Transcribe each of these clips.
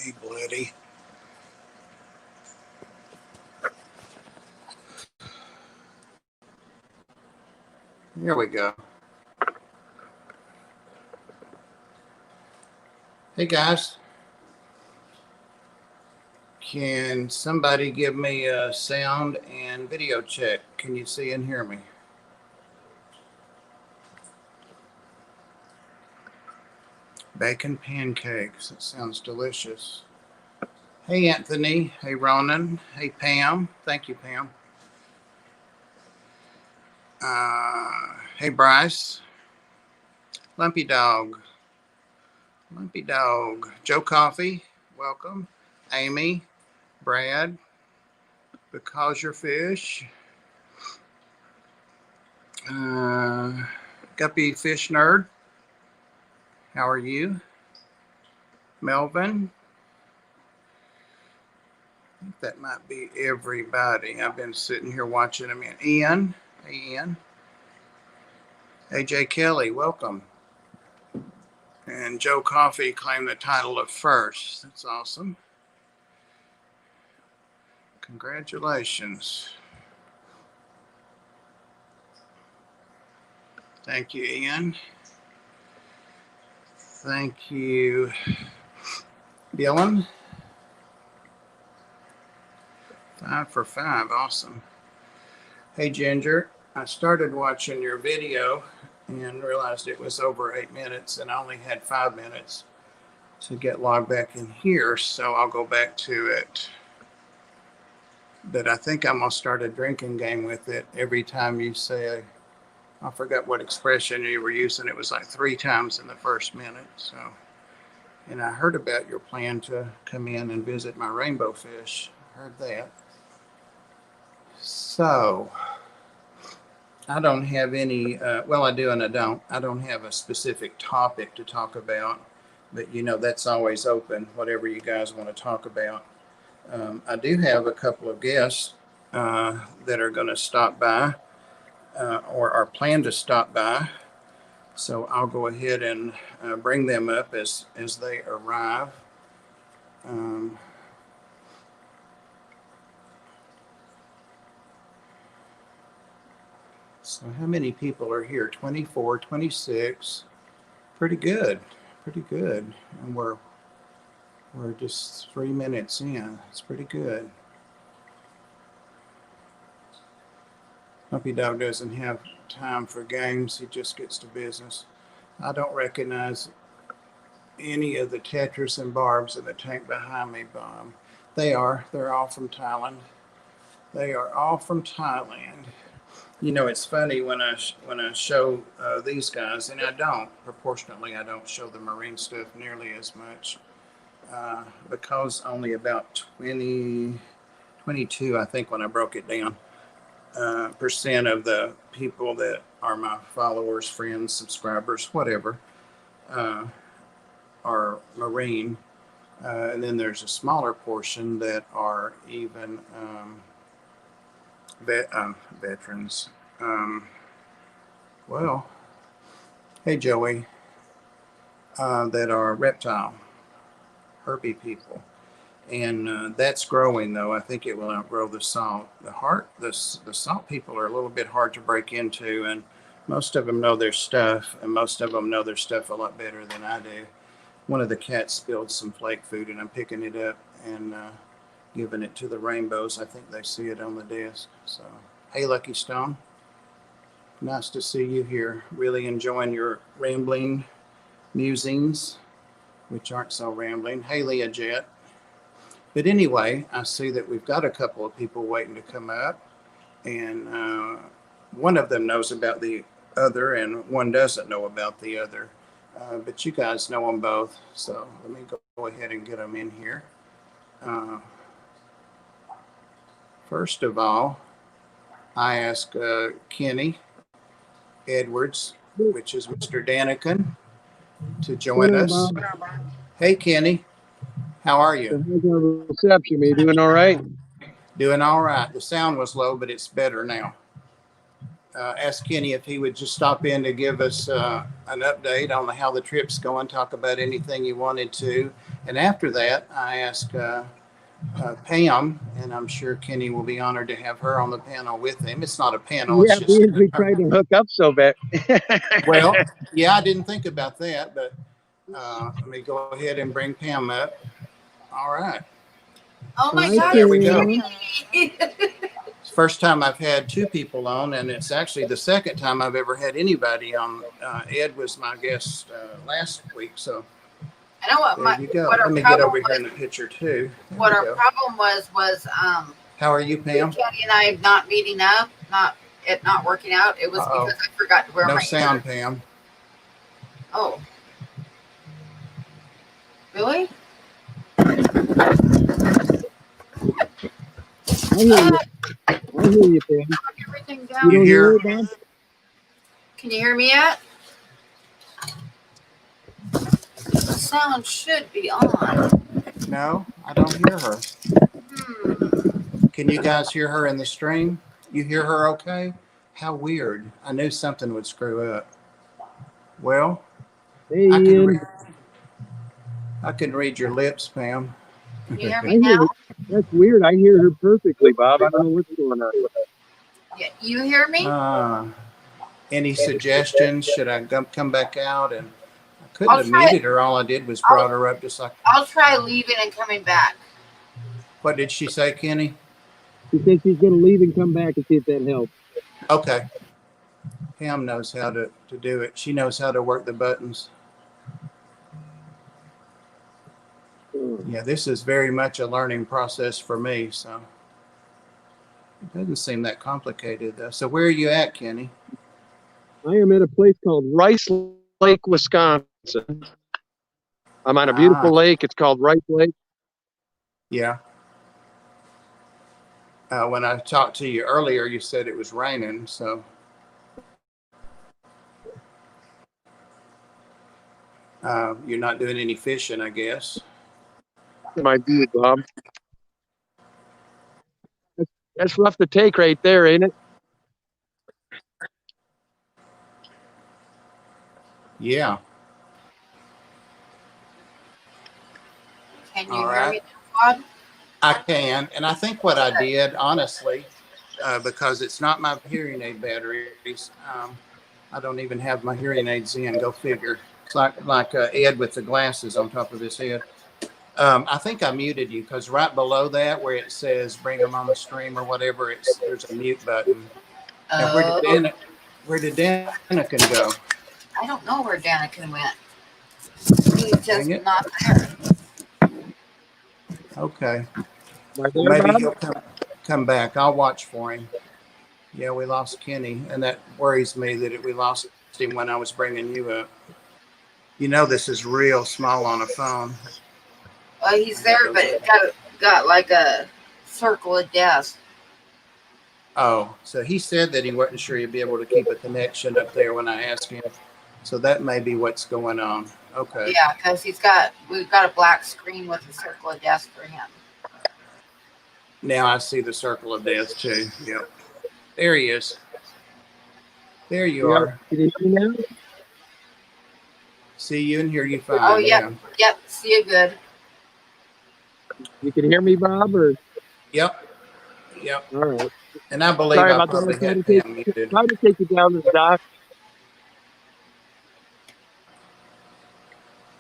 be bloody. Here we go. Hey guys, can somebody give me a sound and video check? Can you see and hear me? Bacon pancakes, that sounds delicious. Hey Anthony, hey Ronan, hey Pam, thank you Pam. Hey Bryce, Lumpy Dog, Joe Coffee, welcome. Amy, Brad, Because You're Fish, Guppy Fish Nerd, how are you? Melvin, I think that might be everybody. I've been sitting here watching them. Ian, hey Ian. AJ Kelly, welcome. And Joe Coffee claimed the title of first. That's awesome. Congratulations. Thank you, Ian. Thank you, Dylan. 5 for 5, awesome. Hey, Ginger, I started watching your video and realized it was over 8 minutes and I only had 5 minutes to get logged back in here, so I'll go back to it. But I think I'm gonna start a drinking game with it every time you say, I forgot what expression you were using. It was like 3 times in the first minute. So, and I heard about your plan to come in and visit my rainbow fish. Heard that. So I don't have any, well, I do and I don't. I don't have a specific topic to talk about, but you know, that's always open, whatever you guys want to talk about. I do have a couple of guests that are going to stop by or are planned to stop by. So I'll go ahead and bring them up as they arrive. So how many people are here? 24, 26. Pretty good. Pretty good. And we're just 3 minutes in. It's pretty good. Puppy Dog doesn't have time for games. He just gets to business. I don't recognize any of the Tetris and barbs in the tank behind me, Bob. They're all from Thailand. They are all from Thailand. You know, it's funny when I show these guys, and I don't show the marine stuff nearly as much because only about 22, I think, when I broke it down, percent of the people that are my followers, friends, subscribers, whatever, are marine. And then there's a smaller portion that are even veterans. Well, hey Joey, that are reptile, herpy people. And that's growing, though. I think it will outgrow the salt. The salt people are a little bit hard to break into, and most of them know their stuff, and most of them know their stuff a lot better than I do. One of the cats spilled some flake food, and I'm picking it up and giving it to the rainbows. I think they see it on the desk. So, hey, Lucky Stone. Nice to see you here. Really enjoying your rambling musings, which aren't so rambling. Hey, Leah Jet. But anyway, I see that we've got a couple of people waiting to come up, and one of them knows about the other, and one doesn't know about the other. But you guys know them both, so let me go ahead and get them in here. First of all, I ask Kenny Edwards, which is Mr. Daniken, to join us. Hey, Kenny. How are you? Reception, you doing all right? Doing all right. The sound was low, but it's better now. asked Kenny if he would just stop in to give us an update on how the trip's going, talk about anything you wanted to. And after that, I asked Pam, and I'm sure Kenny will be honored to have her on the panel with him. It's not a panel, it's Yeah, just. we tried to hook up so bad. Well, yeah, I didn't think about that, but let me go ahead and bring Pam up. All right. Oh my God. There we go. It's First time I've had two people on, and it's actually the second time I've ever had anybody on. Ed was my guest last week, so I know what there you go. Let me get over here in the picture too. What our problem was how are you, Pam? Kenny and I not meeting up, not working out. It was because I forgot to wear my sound, Pam. Oh, really? I hear you, Pam. Everything down. You hear it, man? Can you hear me yet? The sound should be on. No, I don't hear her. Can you guys hear her in the stream? You hear her okay? How weird. I knew something would screw up. Well, hey, I can read your lips, Pam. Can you hear me now? That's weird. I hear her perfectly, Bob. I don't know what's going on. Yeah, you hear me? Any suggestions? Should I come back out? And I couldn't have muted her. All I did was brought her up just like. I'll try leaving and coming back. What did she say, Kenny? She said she's going to leave and come back and see if that helps. Okay. Pam knows how to do it. She knows how to work the buttons. Yeah, this is very much a learning process for me, so it doesn't seem that complicated though. So where are you at, Kenny? I am at a place called Rice Lake, Wisconsin. I'm on a beautiful lake. It's called Rice Lake. Yeah. When I talked to you earlier, you said it was raining, so. You're not doing any fishing, I guess. My view, Bob. That's rough to take right there, ain't it? Yeah. Can you hear me, Todd? I can, and I think what I did, honestly, because it's not my hearing aid batteries, I don't even have my hearing aids in. Go figure. It's like Ed with the glasses on top of his head. I think I muted you because right below that, where it says "bring them on the stream" or whatever, there's a mute button. And where did Daniken go? I don't know where Daniken went. He's just not there. Okay. Maybe he'll come back. I'll watch for him. Yeah, we lost Kenny, and that worries me that we lost him when I was bringing you up. You know, this is real small on a phone. Well, he's there, but it got like a circle of death. Oh, so he said that he wasn't sure he'd be able to keep a connection up there when I asked him. So that may be what's going on. Okay. Yeah, because we've got a black screen with a circle of death for him. Now I see the circle of death too. Yep. There he is. There you are. Can you see now? See you and hear you fine. Oh, yep. Yep. See you good. You can hear me, Bob? Or? Yep. Yep. All right. And I believe I probably had Pam muted. Try to take you down the dock.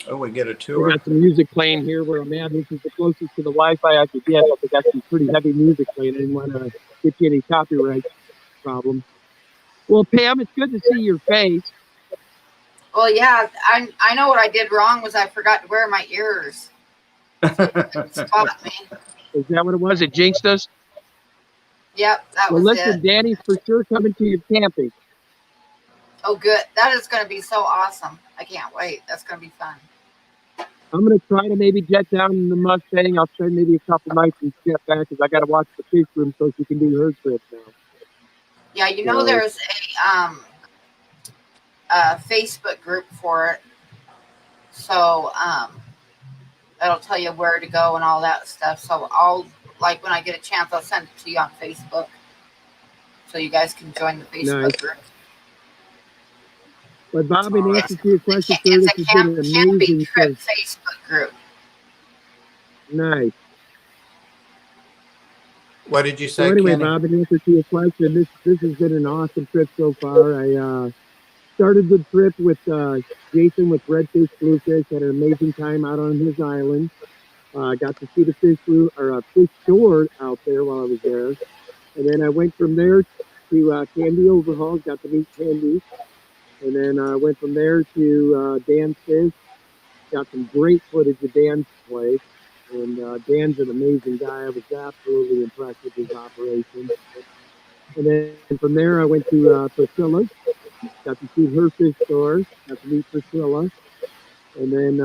Oh, we get a tour. We got some music playing here where I'm at. This is the closest to the Wi-Fi I could get. But got some pretty heavy music playing. I didn't want to get you any copyright problems. Well, Pam, it's good to see your face. Well, yeah, I know what I did wrong was I forgot to wear my ears. Spot me. Is that what it was? It jinxed us? Yep, that was it. Well, listen, Danny's for sure coming to your camping. Oh, good. That is going to be so awesome. I can't wait. That's going to be fun. I'm going to try to maybe jet down in the Mustang. I'll spend maybe a couple nights and jet back because I got to watch the fish room so she can do her trip now. Yeah, you know, there's a Facebook group for it. So it'll tell you where to go and all that stuff. So I'll, like, when I get a chance, I'll send it to you on Facebook so you guys can join the Facebook Nice. group. But Bob, in answer to your It's question, sir, a this has been an camping amazing trip trip. Facebook group. Nice. What did you So say, anyway, Kenny? Bob, in answer to your question, this has been an awesome trip so far. I started the trip with Jason with Redfish Bluefish. Had an amazing time out on his island. Got to see the fish store out there while I was there. And then I went from there to Candy Overhaul. Got to meet Candy. And then I went from there to Dan's Fish. Got some great footage of Dan's place. And Dan's an amazing guy. I was absolutely impressed with his operation. And then from there, I went to Priscilla's. Got to see her fish store. Got to meet Priscilla. And then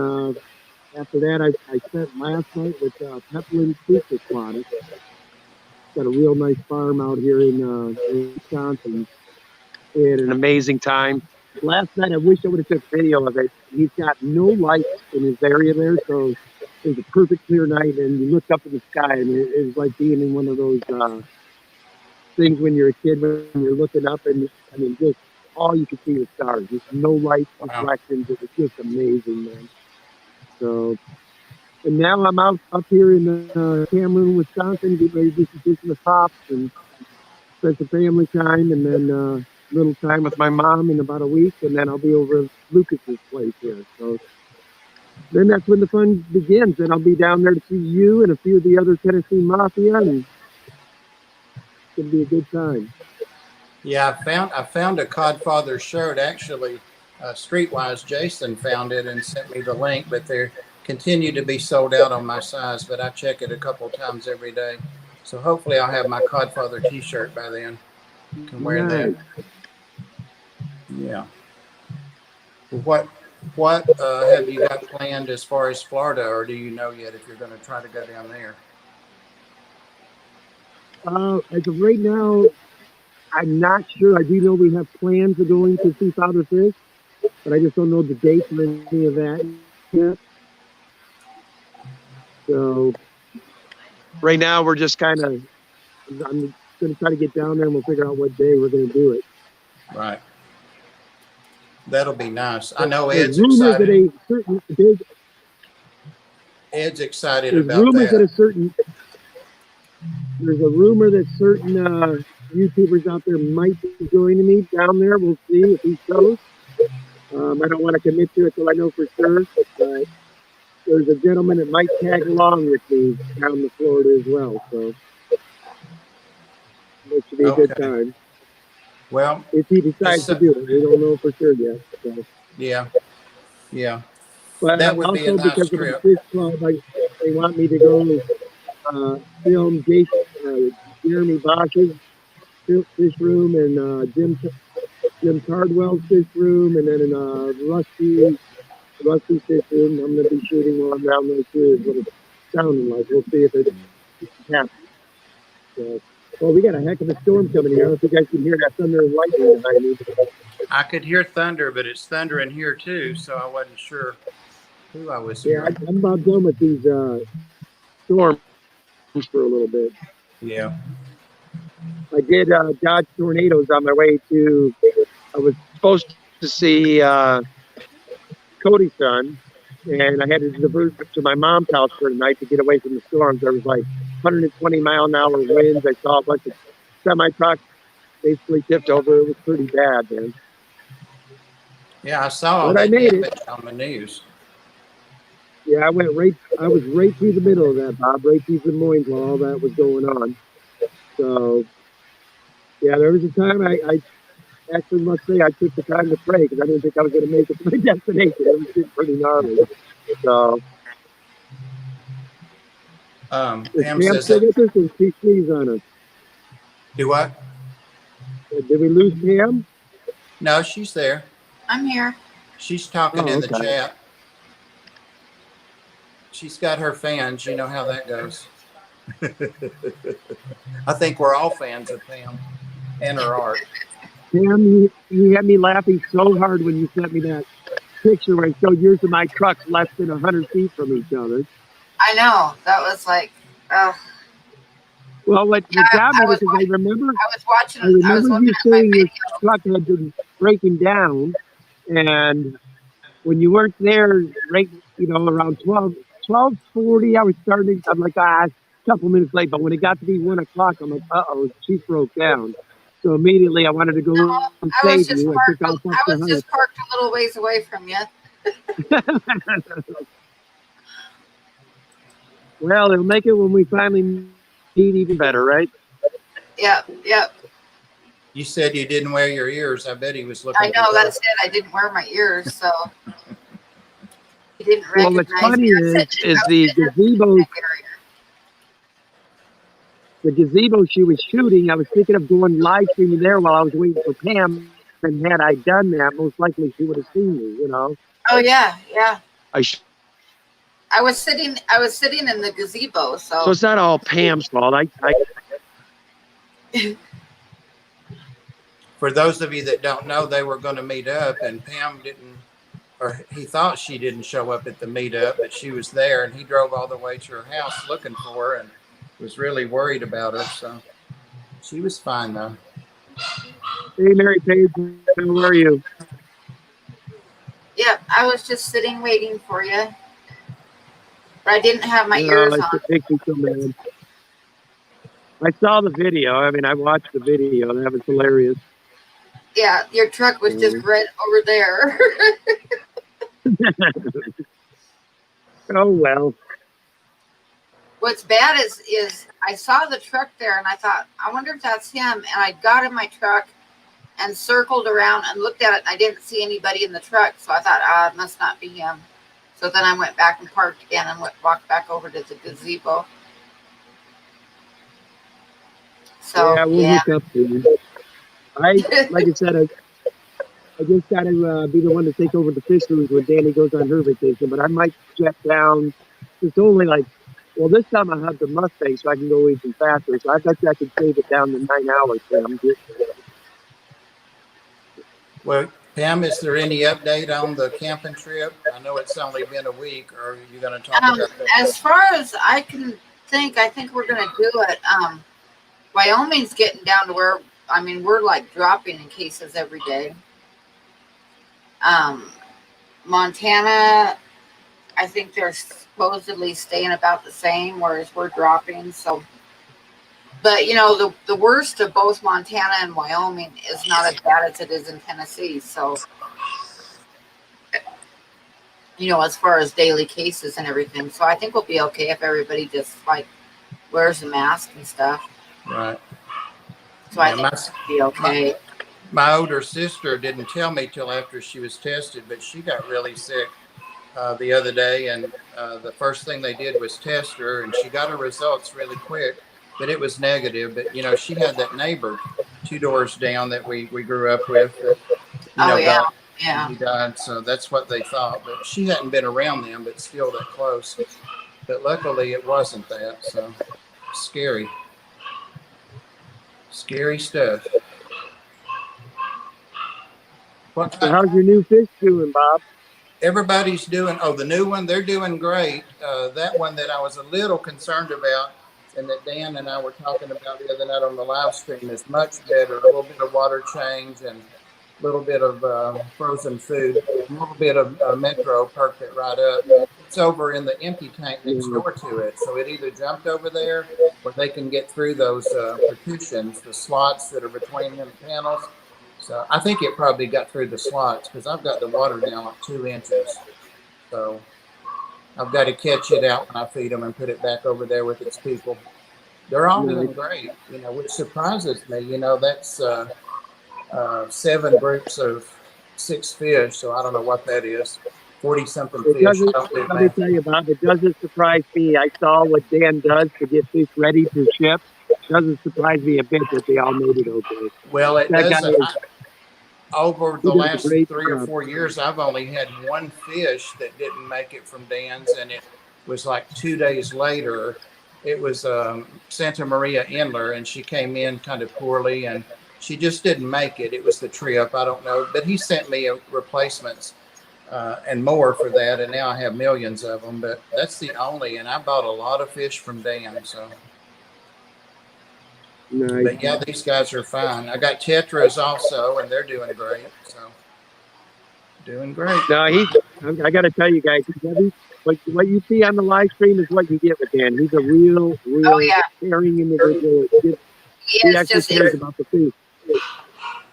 after that, I spent last night with Pepperland Creek Aquatics. Got a real nice farm out here in Wisconsin. We had an amazing time. Last night, I wish I would have took video of it. He's got no lights in his area there, so it was a perfect clear night. And you looked up in the sky, and it was like being in one of those things when you're a kid, when you're looking up, and I mean, just all you could see was stars. Just no light reflections. It was just amazing, man. So, and now I'm out up here in Cameron, Wisconsin, getting ready to do some fishing with Pops and spend some family time, and then a little time with my mom in about a week, and then I'll be over at Lucas's place here. So then that's when the fun begins, and I'll be down there to see you and a few of the other Tennessee Mafia, and it's gonna be a good time. Yeah, I found a Codfather shirt. Actually, Streetwise Jason found it and sent me the link, but they continue to be sold out on my size. But I check it a couple times every day, so hopefully I'll have my Codfather T-shirt by then. Can wear that. Yeah. What have you got planned as far as Florida, or do you know yet if you're going to try to go down there? As of right now, I'm not sure. I do know we have plans of going to see Father Fish, but I just don't know the dates or any of that yet. So right now we're just kind of, I'm going to try to get down there and we'll figure out what day we're going to do it. Right. That'll be nice. I know There's Ed's rumors excited. that a certain big, Ed's excited there's about rumors that. There's a rumor that certain YouTubers out there might be joining me down there. We'll see if he shows. I don't want to commit to it till I know for sure. But there's a gentleman that might tag along with me down to Florida as well. So it should be a good time. Well, if he decides to do it, we don't know for sure yet. So. Yeah. But that would also be a nice because trip. of the fish club, they want me to go film Jeremy Bosch's fish room and Jim Cardwell's fish room, and then in Rusty fish room. I'm going to be shooting while I'm down there too. Is what it's sounding like. We'll see if it happens. So, well, we got a heck of a storm coming here. I don't know if you guys can hear that thunder and lightning behind me. I could hear thunder, but it's thundering here too, so I wasn't sure who I was hearing. I'm about done with these storms for a little bit. Yeah. I did dodge tornadoes on my way to. I was supposed to see Cody's son, and I had to divert to my mom's house for the night to get away from the storms. There was like 120-mile-an-hour winds. I saw a bunch of semi-trucks basically tipped over. It was pretty bad, man. Yeah, I saw that damage on the news. Yeah, I was right through the middle of that, Bob, right through Des Moines while all that was going on. So, yeah, there was a time I actually must say I took the time to pray because I didn't think I was going to make it to my destination. It was getting pretty gnarly. So, Pam says that. She squeezed on us. Do what? Did we lose Pam? No, she's there. I'm here. She's talking in the chat. She's got her fans. You know how that goes. I think we're all fans of Pam and her art. Pam, you had me laughing so hard when you sent me that picture where it showed yours and my trucks less than 100 feet from each other. I know. That was like, Well, what got me I was because I remember I was looking you at my saying your video. truck had been breaking down, and when you weren't there, right, around 12:40, I was starting. I'm like, a couple minutes late. But when it got to be 1 o'clock, I'm like, uh-oh, she broke down. So immediately I wanted to No, go and save you. I took off up I the was house. just parked a little ways away from you. Well, it'll make it when we finally meet even better, right? Yep, yep. You said you didn't wear your ears. I bet he was I looking for know those. that's it. I didn't wear my ears, so he didn't Well, what's recognize me. funny is I was the sitting in gazebo, that area. she was shooting. I was thinking of going live streaming there while I was waiting for Pam. And had I done that, most likely she would have seen me. Oh yeah, yeah. I sh- I was sitting in the gazebo, so so it's not all Pam's fault. For those of you that don't know, they were going to meet up, and Pam didn't, or he thought she didn't show up at the meetup, but she was there, and he drove all the way to her house looking for her and was really worried about her. So she was fine, though. Hey, Mary Page, how are you? yeah, I was just sitting waiting for you. But I didn't have my Oh, ears on. it makes me so mad. I saw the video. I mean, I watched the video. That was hilarious. Yeah, your truck was just right over there. Oh, well. What's bad is I saw the truck there and I thought, I wonder if that's him. And I got in my truck and circled around and looked at it. And I didn't see anybody in the truck, so I thought, it must not be him. So then I went back and parked again and walked back over to the gazebo. So Yeah, we'll hook up soon. Like I said, I just got to be the one to take over the fish rooms when Danny goes on her vacation. But I might jet down. It's only this time I have the Mustang, so I can go even faster. So I bet you I can save it down to 9 hours. Well, Pam, is there any update on the camping trip? I know it's only been a week. Or are you going to talk about that? As far as I can think, I think we're going to do it. Wyoming's getting down to where, we're like dropping in cases every day. Montana, I think they're supposedly staying about the same, whereas we're dropping. So, but the worst of both Montana and Wyoming is not as bad as it is in Tennessee. So, as far as daily cases and everything. So I think we'll be okay if everybody just wears a mask and stuff. Right. So I think we'll be okay. My older sister didn't tell me till after she was tested, but she got really sick the other day, and the first thing they did was test her, and she got her results really quick, but it was negative. But she had that neighbor 2 doors down that we grew up with that yeah, he died, so that's what they thought. But she hadn't been around them, but still that close. But luckily it wasn't that. So scary stuff. So how's your new fish doing, Bob? Everybody's doing, the new one, they're doing great. That one that I was a little concerned about and that Dan and I were talking about the other night on the live stream is much better. A little bit of water change and a little bit of frozen food, a little bit of Metro perked it right up. It's over in the empty tank next door to it. So it either jumped over there or they can get through those partitions, the slots that are between them panels. So I think it probably got through the slots because I've got the water down 2 inches. So I've got to catch it out when I feed them and put it back over there with its people. They're all doing great, which surprises me. That's 7 groups of 6 fish. So I don't know what that is. 40-something fish. Let me tell you, Bob, it doesn't surprise me. I saw what Dan does to get fish ready to ship. Doesn't surprise me a bit that they all made it okay. Well, it doesn't. Over the last 3 or 4 years, I've only had 1 fish that didn't make it from Dan's, and it was 2 days later. It was Santa Maria Endler, and she came in kind of poorly, and she just didn't make it. It was the trip. I don't know, but he sent me replacements and more for that, and now I have millions of them. But that's the only, and I bought a lot of fish from Dan. So Nice. But yeah, these guys are fine. I got tetras also, and they're doing great. So doing great. No, I got to tell you guys, he's heavy. What you see on the live stream is what you get with Dan. He's a real Oh yeah, caring individual. he He is actually just cares about the food.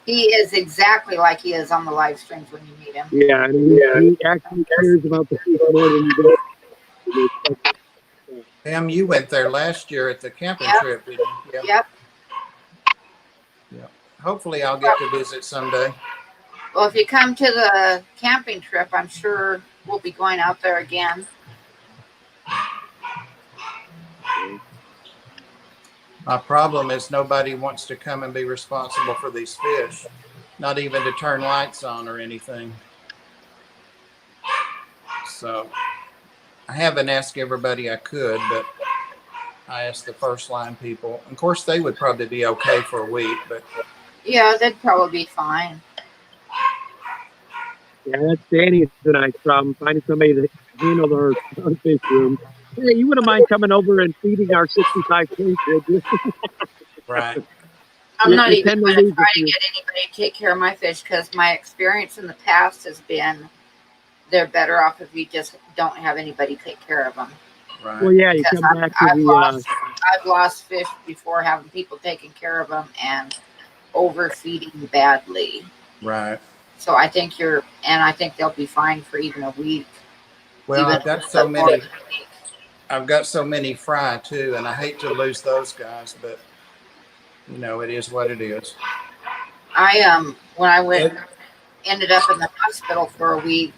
he is exactly like he is on the live streams when you meet him. Yeah, and he actually cares about the food more than he does. Pam, you went there last year at the camping Yep. trip, didn't you? Yeah. Yep. Yeah. Hopefully, I'll get to visit someday. Well, if you come to the camping trip, I'm sure we'll be going out there again. My problem is nobody wants to come and be responsible for these fish, not even to turn lights on or anything. So I haven't asked everybody I could, but I asked the first line people. Of course, they would probably be okay for a week, but Yeah, they'd probably be fine. Yeah, that's Danny tonight's problem, finding somebody to handle our fish room. Hey, you wouldn't mind coming over and feeding our 65 fish, would you? right. I'm not You even tend to going to lose try a to few. get anybody to take care of my fish because my experience in the past has been they're better off if you just don't have anybody take care of them. Right. Well, yeah, you Because come back to I've lost fish before having people taking care of them and overfeeding badly. Right. So I think I think they'll be fine for even a week. Well, even I've got so many fry too, and I hate to lose those guys, but you know, it is what it is. I when I ended up in the hospital for a week,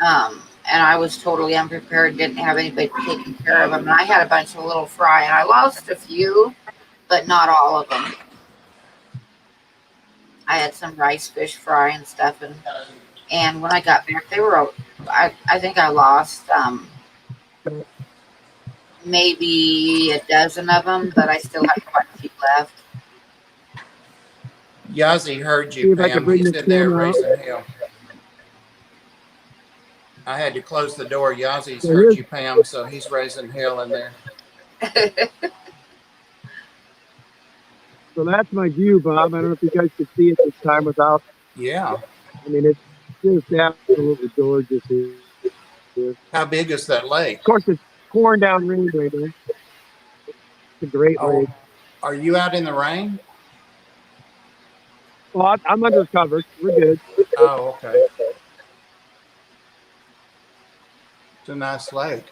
and I was totally unprepared, didn't have anybody taking care of them, and I had a bunch of little fry, and I lost a few, but not all of them. I had some rice fish fry and stuff, and when I got back, they were. I think I lost maybe a dozen of them, but I still have quite a few left. Yazzie heard see you, if I can Pam. bring He's this in there camera out. raising hell. I had to close the door. Yazzie's So heard here's- you, Pam, so he's raising hell in there. So that's my view, Bob. I don't know if you guys can see it this time without. Yeah. I mean, it's just absolutely gorgeous here. How big is that lake? Of course, it's pouring down rain right now. It's a great Oh, lake. are you out in the rain? Well, I'm undercover. We're good. Oh, okay. It's a nice lake.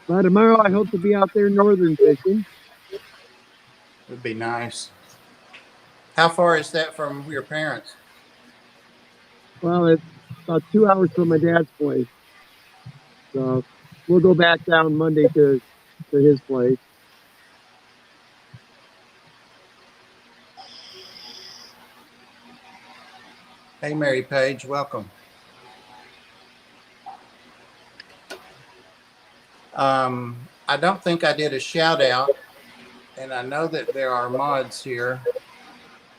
By tomorrow, I hope to be out there northern fishing. Would be nice. How far is that from your parents? Well, it's about 2 hours from my dad's place. So we'll go back down Monday to his place. Hey, Mary Page, welcome. I don't think I did a shout out, and I know that there are mods here.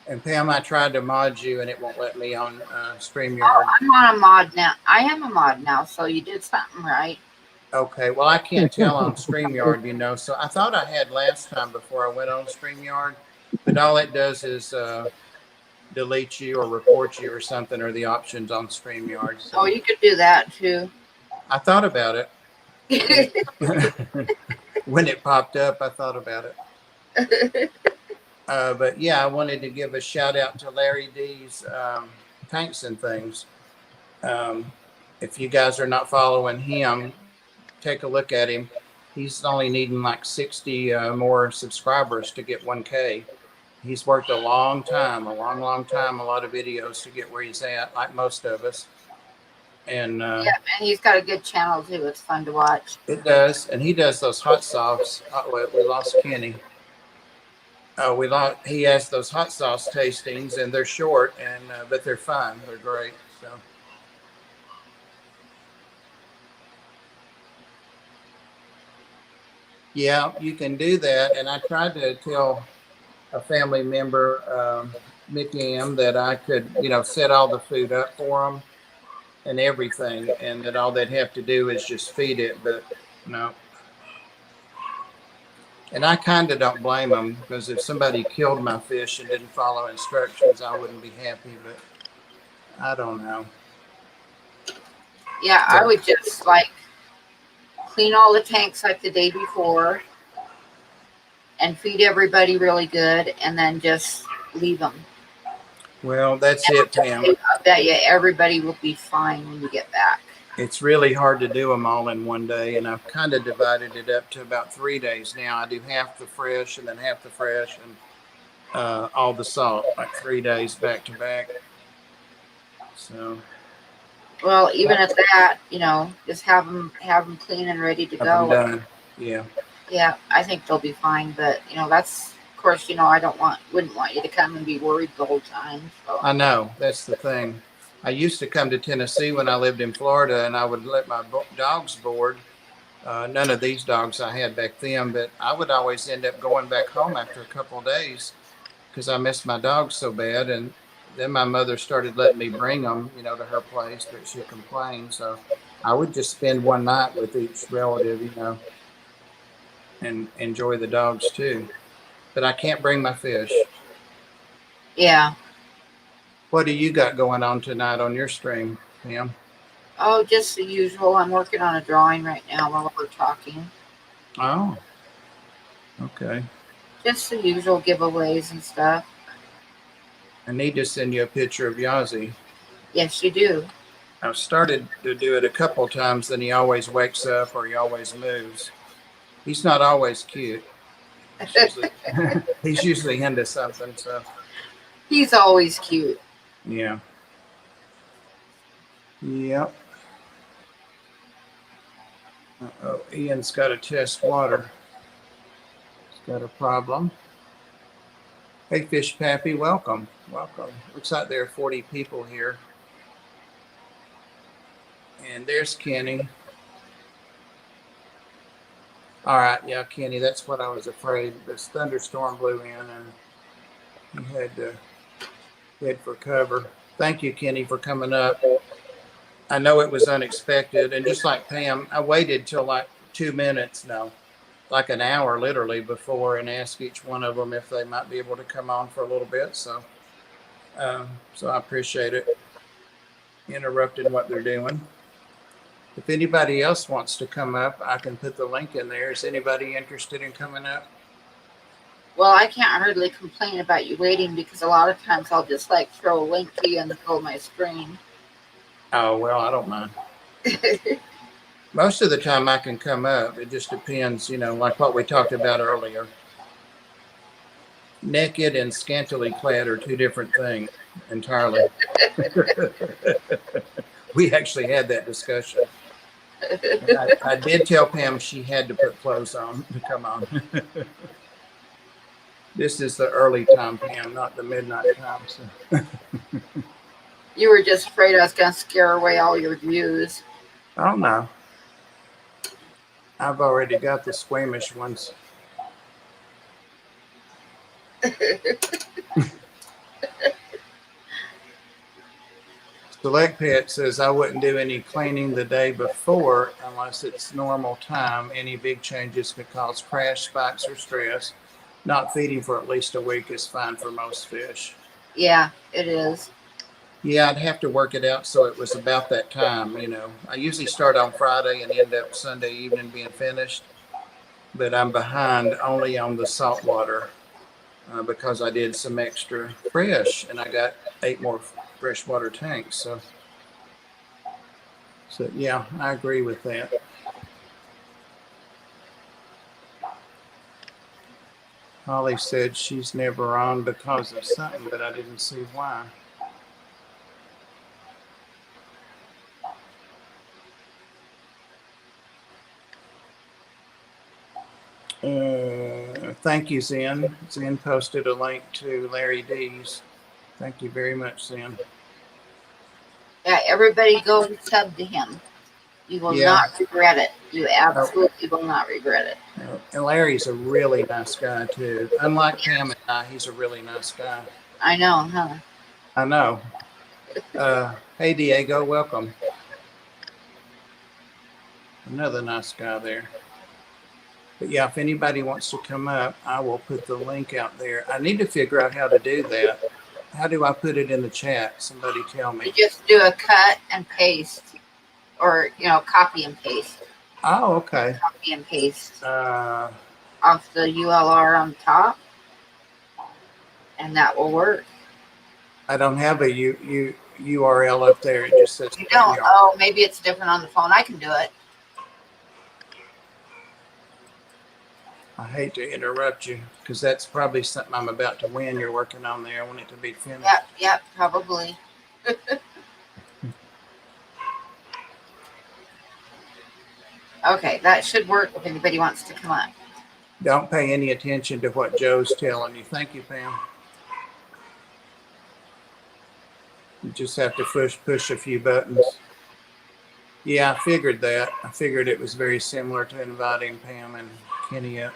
And Pam, I tried to mod you, and it won't let me on StreamYard. Oh, I'm on a mod now. I am a mod now, so you did something right. Okay, well, I can't tell on StreamYard, you know, so I thought I had last time before I went on StreamYard, but all it does is delete you or report you or something, or the options on StreamYard. So Oh, you could do that too. I thought about it. When it popped up, I thought about it. But yeah, I wanted to give a shout out to Larry D's Tanks and Things. If you guys are not following him, take a look at him. He's only needing like 60 more subscribers to get 1K. He's worked a long time, a long time, a lot of videos to get where he's at, like most of us. And Yeah, and he's got a good channel too. It's fun to watch. it does, and he does those hot sauce. We lost Kenny. He has those hot sauce tastings, and they're short, and but they're fun. They're great. So. Yeah, you can do that. And I tried to tell a family member, Mickey M, that I could, you know, set all the food up for them and everything, and that all they'd have to do is just feed it. But no, And I kind of don't blame them, because if somebody killed my fish and didn't follow instructions, I wouldn't be happy. But I don't know. Yeah, I But would just like clean all the tanks like the day before and feed everybody really good and then just leave them. well, that's it, Pam. I bet you everybody will be fine when you get back. It's really hard to do them all in one day, and I've kind of divided it up to about 3 days now. I do half the fresh and then half the fresh and all the salt, like 3 days back to back. So Well, even at that, just have them clean and ready to I'm go. done. Yeah. Yeah, I think they'll be fine. But that's, of course, I wouldn't want you to come and be worried the whole time. So. I know, that's the thing. I used to come to Tennessee when I lived in Florida, and I would let my dogs board. None of these dogs I had back then, but I would always end up going back home after a couple of days because I missed my dogs so bad. And then my mother started letting me bring them, to her place, but she complained. So I would just spend one night with each relative, and enjoy the dogs too. But I can't bring my fish. Yeah. What do you got going on tonight on your stream, Pam? Oh, just the usual. I'm working on a drawing right now while we're talking. Oh, okay. Just the usual giveaways and stuff. I need to send you a picture of Yazzie. Yes, you do. I've started to do it a couple times, then he always wakes up or he always moves. He's not always cute. He's usually into something. So He's always cute. yeah. Yep. Oh, Ian's got to test water. He's got a problem. Hey, Fish Pappy, welcome. Welcome. Looks like there are 40 people here. And there's Kenny. All right, yeah, Kenny, that's what I was afraid. This thunderstorm blew in and he had to head for cover. Thank you, Kenny, for coming up. I know it was unexpected. And just like Pam, I waited till like 2 minutes, no, like an hour literally before, and asked each one of them if they might be able to come on for a little bit. So I appreciate it. Interrupting what they're doing. If anybody else wants to come up, I can put the link in there. Is anybody interested in coming up? Well, I can't hardly complain about you waiting because a lot of times I'll just throw a link to you in the middle of my screen. Oh, well, I don't mind. Most of the time I can come up. It just depends, like what we talked about earlier. Naked and scantily clad are two different things entirely. We actually had that discussion. I did tell Pam she had to put clothes on to come on. This is the early time, Pam, not the midnight time. So. You were just afraid I was going to scare away all your views. Oh, no. I've already got the squeamish ones. Select Pet says, I wouldn't do any cleaning the day before unless it's normal time. Any big changes could cause crash, spikes, or stress. Not feeding for at least a week is fine for most fish. Yeah, it is. Yeah, I'd have to work it out so it was about that time, I usually start on Friday and end up Sunday evening being finished. But I'm behind only on the salt water because I did some extra fresh and I got 8 more freshwater tanks. So yeah, I agree with that. Holly said she's never on because of something, but I didn't see why. Thank you, Zen. Zen posted a link to Larry D's. Thank you very much, Zen. Yeah, everybody go and sub to him. You will not regret it. You absolutely will not regret it. And Larry's a really nice guy, too. Unlike Pam and I, he's a really nice guy. I know, huh? I know. Hey, Diego, welcome. Another nice guy there. But yeah, if anybody wants to come up, I will put the link out there. I need to figure out how to do that. How do I put it in the chat? Somebody tell me. You just do a cut and paste, or copy and paste. Oh, okay. Copy and paste Uh, off the ULR on top, and that will work. I don't have a URL up there. It just says You don't? StreamYard. Oh, maybe it's different on the phone. I can do it. I hate to interrupt you because that's probably something I'm about to win. You're working on there. I want it to be finished. Yep, probably. Okay, that should work if anybody wants to come up. Don't pay any attention to what Joe's telling you. Thank you, Pam. You just have to push a few buttons. Yeah, I figured that. I figured it was very similar to inviting Pam and Kenny up.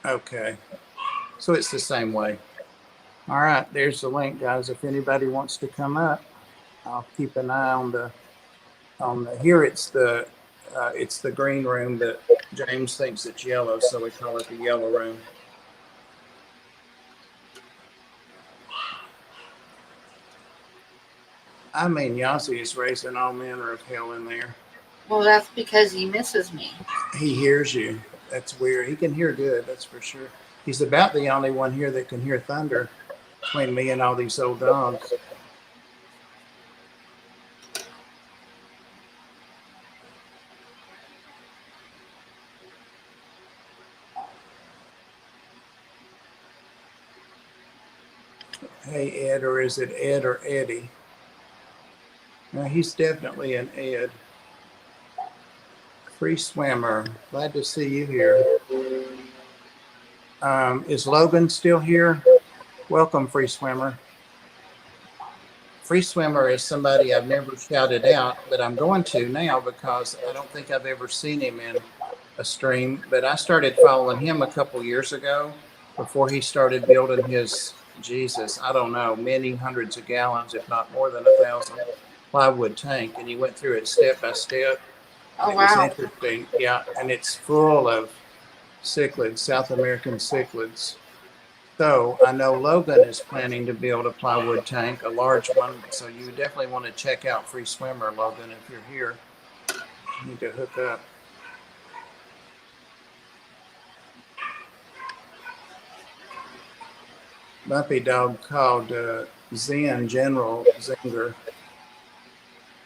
Okay, so it's the same way. All right, there's the link, guys. If anybody wants to come up, I'll keep an eye on the here. It's the green room, but James thinks it's yellow, so we call it the yellow room. I mean, Yossi is raising all manner of hell in there. Well, that's because he misses me. He hears you. That's weird. He can hear good, that's for sure. He's about the only one here that can hear thunder between me and all these old dogs. Hey, Ed, or is it Ed or Eddie? Now, he's definitely an Ed. Free swimmer. Glad to see you here. Is Logan still here? Welcome, free swimmer. Free swimmer is somebody I've never shouted out, but I'm going to now because I don't think I've ever seen him in a stream. But I started following him a couple years ago before he started building his, Jesus, I don't know, many hundreds of gallons, if not more than 1,000 plywood tank. And he went through it step by step. Oh, It was wow. interesting. Yeah, and it's full of cichlids, South American cichlids. So I know Logan is planning to build a plywood tank, a large one. So you definitely want to check out Free Swimmer, Logan, if you're here. You need to hook up. Bumpy dog called Zen General Zinger.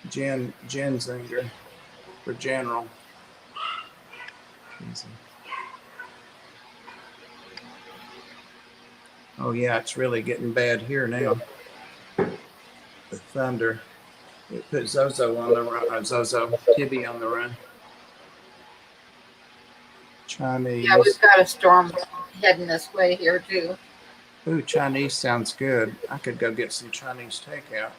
Jen Zinger for General. Easy. Oh yeah, it's really getting bad here now. The thunder. It put Zozo on the run. Zozo Tibby on the run. Chinese. Yeah, we've got a storm heading this way here too. Ooh, Chinese sounds good. I could go get some Chinese takeout.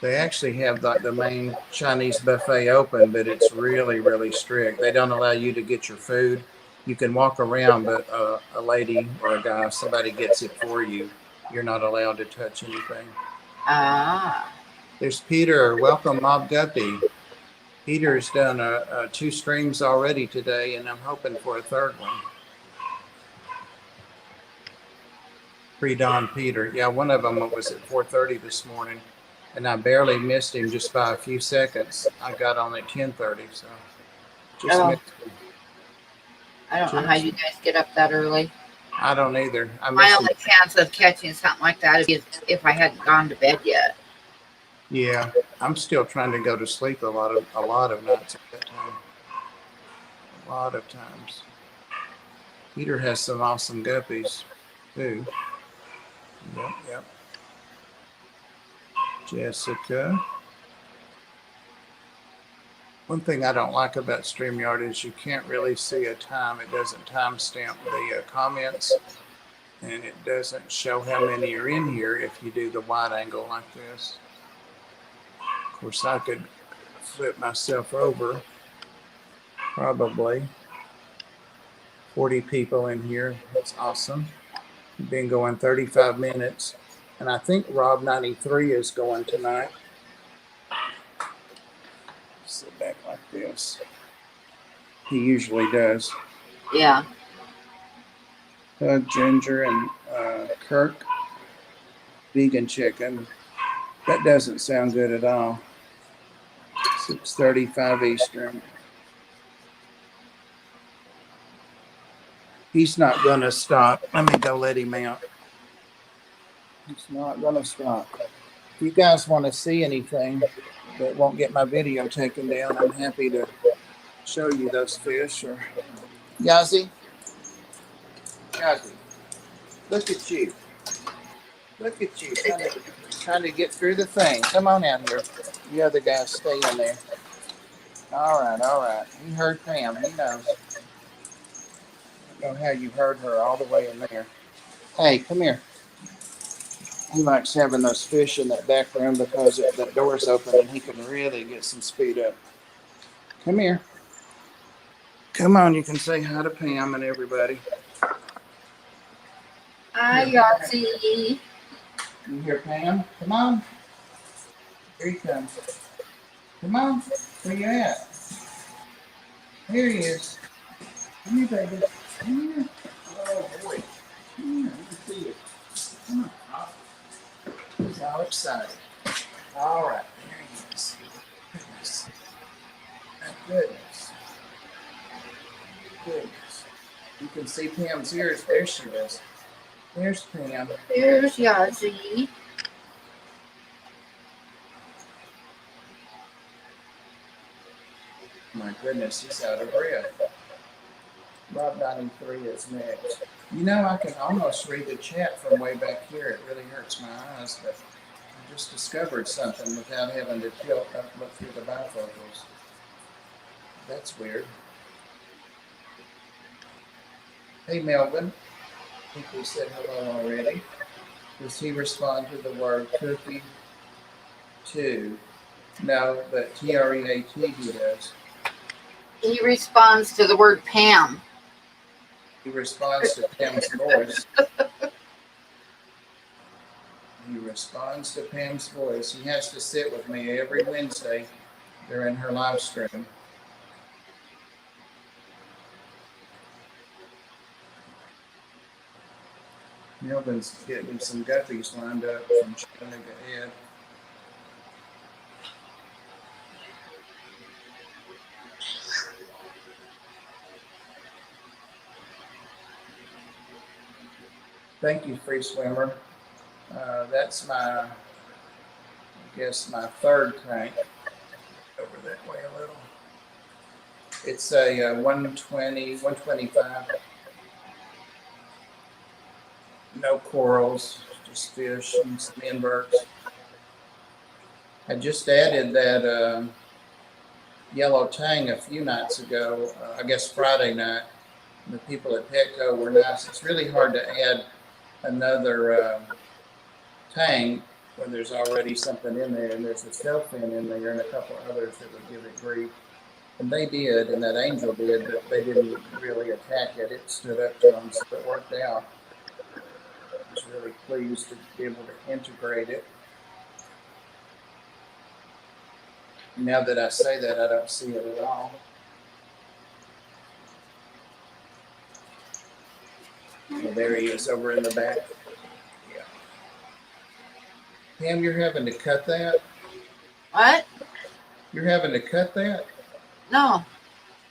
They actually have like the main Chinese buffet open, but it's really, really strict. They don't allow you to get your food. You can walk around, but a lady or a guy, somebody gets it for you. You're not allowed to touch anything. Ah. There's Peter. Welcome, Mob Guppy. Peter's done 2 streams already today, and I'm hoping for a third one. Pre-dawn Peter. Yeah, one of them was at 4:30 this morning, and I barely missed him just by a few seconds. I got on at 10:30, so just missed him. I don't know how you guys get up that early. I don't either. My only chance of catching something like that is if I hadn't gone to bed yet. Yeah, I'm still trying to go to sleep a lot of nights at that time. A lot of times. Peter has some awesome guppies too. Yep. Jessica. One thing I don't like about StreamYard is you can't really see a time. It doesn't timestamp the comments, and it doesn't show how many are in here if you do the wide angle like this. Of course, I could flip myself over. Probably 40 people in here. That's awesome. Been going 35 minutes. And I think Rob 93 is going tonight. Sit back like this. He usually does. Yeah. Ginger and Kirk, vegan chicken. That doesn't sound good at all. 6:35 Eastern. He's not going to stop. Let me go let him out. He's not going to stop. If you guys want to see anything that won't get my video taken down, I'm happy to show you those fish. Or Yazzie, Yazzie, look at you. Look at you trying to get through the thing. Come on out here. You other guys stay in there. All right, all right. He heard Pam. He knows. I don't know how you heard her all the way in there. Hey, come here. He likes having those fish in that back room because the door's open and he can really get some speed up. Come here. Come on, you can say hi to Pam and everybody. Hi, Yahtzee. You hear Pam? Come on. Here he comes. Come on. Where you at? Here he is. Come here, baby. Come here. Oh, boy. Come here. Let me see you. Come on. He's all excited. All right. There he is. Goodness. Goodness. Goodness. You can see Pam's ears. There she is. There's Pam. There's Yahtzee. My goodness, he's out of breath. Rob 93 is next. You know, I can almost read the chat from way back here. It really hurts my eyes, but I just discovered something without having to look through the bifocals. That's weird. Hey, Melvin. I think we said hello already. Does he respond to the word cookie too? No, but T-R-E-A-T he does. He responds to the word Pam. He responds to Pam's voice. He responds to Pam's voice. He has to sit with me every Wednesday during her live stream. Melvin's getting some guppies lined up from Chattanooga Ed. Thank you, Free Swimmer. That's I guess, my third tank. Over that way a little. It's a 120, 125. No corals, just fish and some inverts. I just added that yellow tang a few nights ago, I guess Friday night. The people at Petco were nice. It's really hard to add another tang when there's already something in there, and there's a tailfin in there and a couple others that would give it grief. And they did, and that angel did, but they didn't really attack it. It stood up to them, so it worked out. I was really pleased to be able to integrate it. Now that I say that, I don't see it at all. Well, there he is over in the back. Yeah. Pam, you're having to cut that? What? You're having to cut that? No.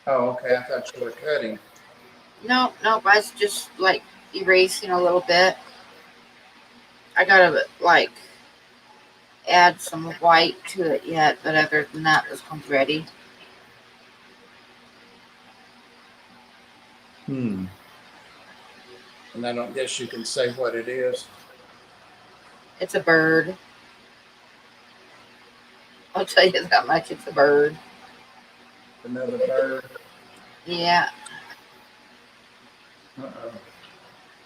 Oh, okay. I thought you were cutting. No, I was just like erasing a little bit. I gotta like add some white to it yet, but other than that, this one's ready. And I don't guess you can say what it is. It's a bird. I'll tell you that much. It's a bird. Another bird. Yeah. Uh-oh.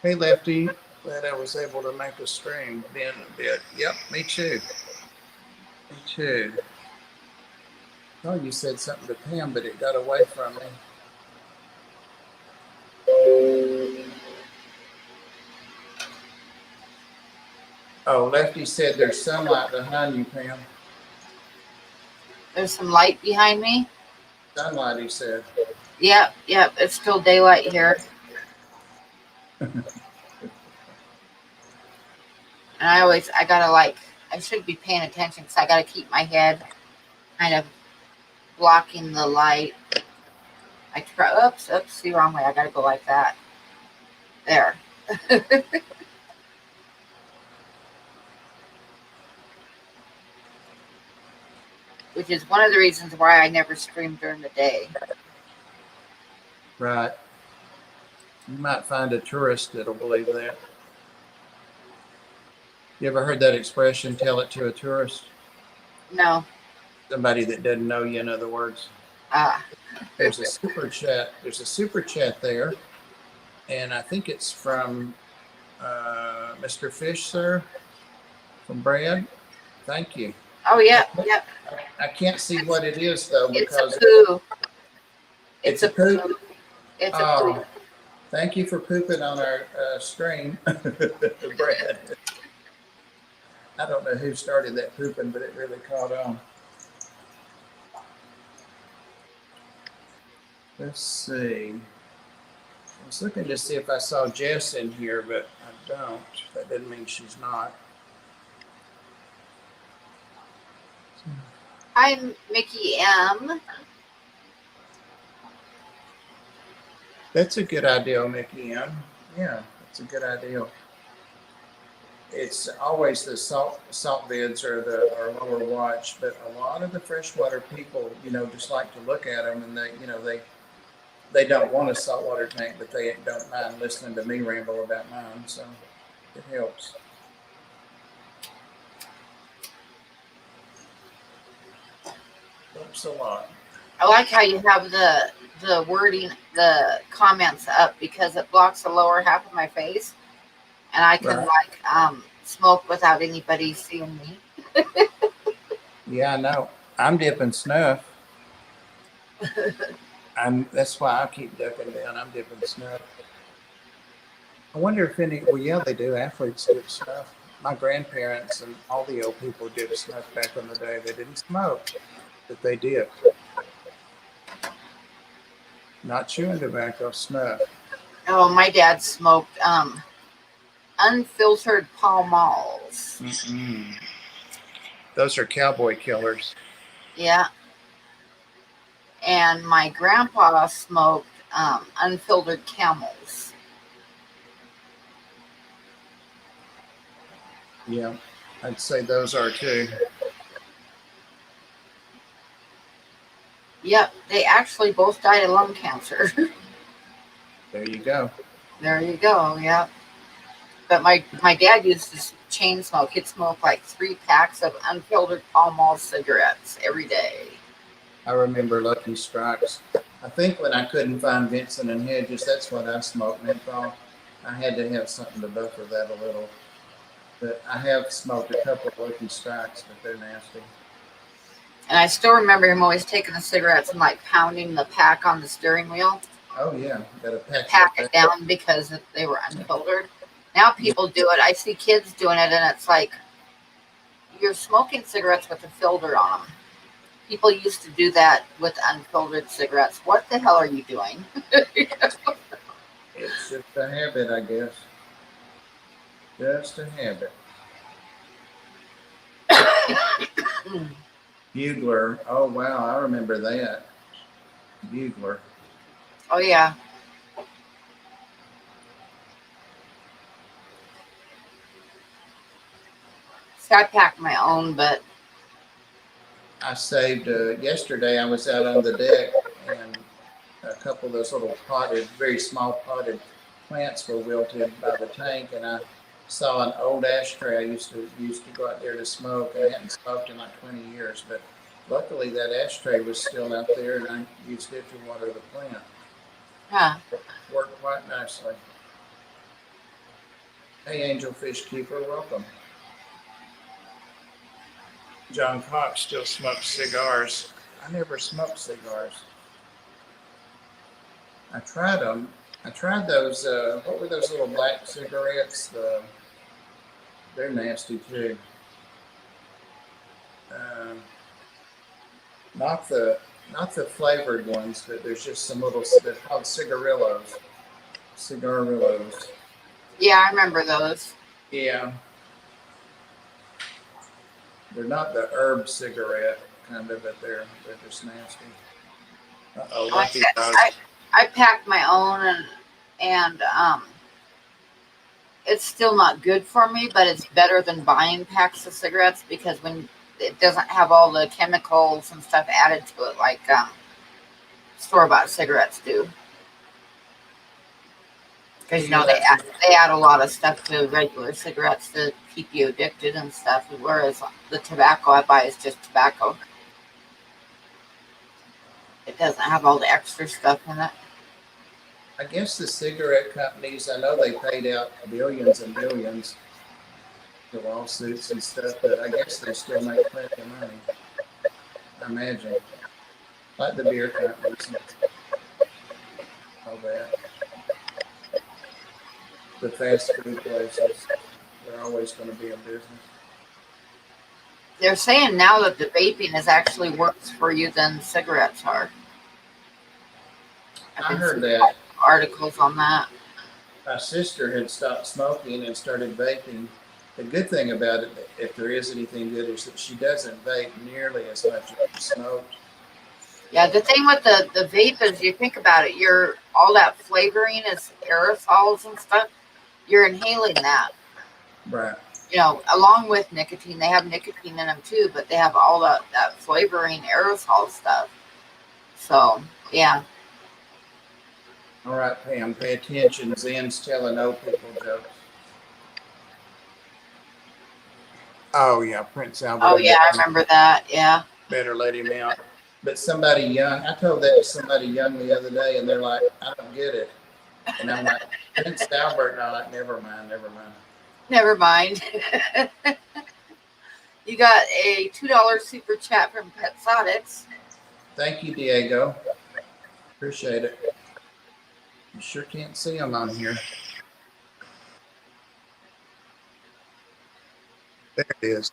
Hey, Lefty. Glad I was able to make a stream then a bit. Yep, me too. Me too. Oh, you said something to Pam, but it got away from me. Oh, Lefty said there's sunlight behind you, Pam. There's some light behind me. Sunlight, he said. Yep, yep. It's still daylight here. And I gotta I should be paying attention because I gotta keep my head kind of blocking the light. I try, oops, the wrong way. I gotta go like that. There. Which is one of the reasons why I never stream during the day. Right. You might find a tourist that'll believe that. You ever heard that expression, tell it to a tourist? No. Somebody that doesn't know you, in other words. Ah. There's a super chat. There's a super chat there. And I think it's from Mr. Fish, sir, from Brad. Thank you. Oh, yeah, yep. I can't see what it is, though, because it's a poo. It's a poop. It's a poop. Thank you for pooping on our stream, Brad. I don't know who started that pooping, but it really caught on. Let's see. I was looking to see if I saw Jess in here, but I don't. That doesn't mean she's not. I'm Mickey M. That's a good idea, Mickey M. Yeah, that's a good idea. It's always the salt beds are our lower watch, but a lot of the freshwater people, just like to look at them, and they don't want a saltwater tank, but they don't mind listening to me ramble about mine, so it helps. Helps a lot. I like how you have the wording, the comments up, because it blocks the lower half of my face, and I can smoke without anybody seeing me. Yeah, I know. I'm dipping snuff. That's why I keep ducking down. I'm dipping snuff. I wonder if they do. Athletes dip snuff. My grandparents and all the old people did snuff back in the day. They didn't smoke, but they dipped. Not chewing tobacco, snuff. Oh, my dad smoked unfiltered Pall Malls. Mm-mm. Those are cowboy killers. Yeah. And my grandpa smoked unfiltered Camels. Yeah, I'd say those are too. Yep, they actually both died of lung cancer. There you go. There you go, yep. But my dad used to chain smoke. He'd smoke like 3 packs of unfiltered Pall Mall cigarettes every day. I remember Lucky Strikes. I think when I couldn't find Vincent and Hedges, that's what I smoked, menthol. I had to have something to buffer that a little. But I have smoked a couple of Lucky Strikes, but they're nasty. And I still remember him always taking the cigarettes and pounding the pack on the steering wheel. Oh yeah, got to pack it down because they were unfiltered. Now people do it. I see kids doing it, and it's like you're smoking cigarettes with a filter on them. People used to do that with unfiltered cigarettes. What the hell are you doing? It's just a habit, I guess. Just a habit. Bugler. Oh, wow. I remember that. Bugler. Oh, yeah. So I packed my own, but I saved, yesterday I was out on the deck and a couple of those little very small potted plants were wilted by the tank, and I saw an old ashtray. I used to go out there to smoke. I hadn't smoked in like 20 years, but luckily that ashtray was still out there, and I used it to water the plant. huh. Worked quite nicely. Hey, Angelfish Keeper, welcome. John Cox still smokes cigars. I never smoked cigars. I tried them. I tried those, what were those little black cigarettes? They're nasty too. Um, not the not the flavored ones, but there's just some little. They're called cigarillos. Cigarillos. Yeah, I remember those. Yeah, they're not the herb cigarette kind of, but they're just nasty. Oh, Like lucky I dog. said, I packed my own, and it's still not good for me, but it's better than buying packs of cigarettes because when it doesn't have all the chemicals and stuff added to it like store bought cigarettes do. Because Yeah, they add a lot of stuff to regular cigarettes to keep you addicted and stuff. Whereas the tobacco I buy is just tobacco. It doesn't have all the extra stuff in it. I guess the cigarette companies. I know they paid out billions and billions to lawsuits and stuff, but I guess they still make plenty of money. I imagine, like the beer companies and all that. The fast food places, they're always going to be in business. They're saying now that the vaping is actually worse for you than cigarettes are. I've I been heard seeing that. articles on that. My sister had stopped smoking and started vaping. The good thing about it, if there is anything good, is that she doesn't vape nearly as much as she smoked. Yeah, the thing with the vape is you think about it, you're all that flavoring is aerosols and stuff. You're inhaling that. Right. Along with nicotine, they have nicotine in them too, but they have all that flavoring aerosol stuff. So, yeah. All right, Pam, pay attention. Zen's telling old people jokes. Oh, yeah, Prince Albert. Oh, yeah, I remember that. Yeah. Better let him out. But somebody young, I told that to somebody young the other day, and they're like, I don't get it. And I'm like, Prince Albert, and I'm like, never mind, never mind. Never mind. You got a $2 super chat from Petsonics. Thank you, Diego. Appreciate it. You sure can't see them on here. There it is.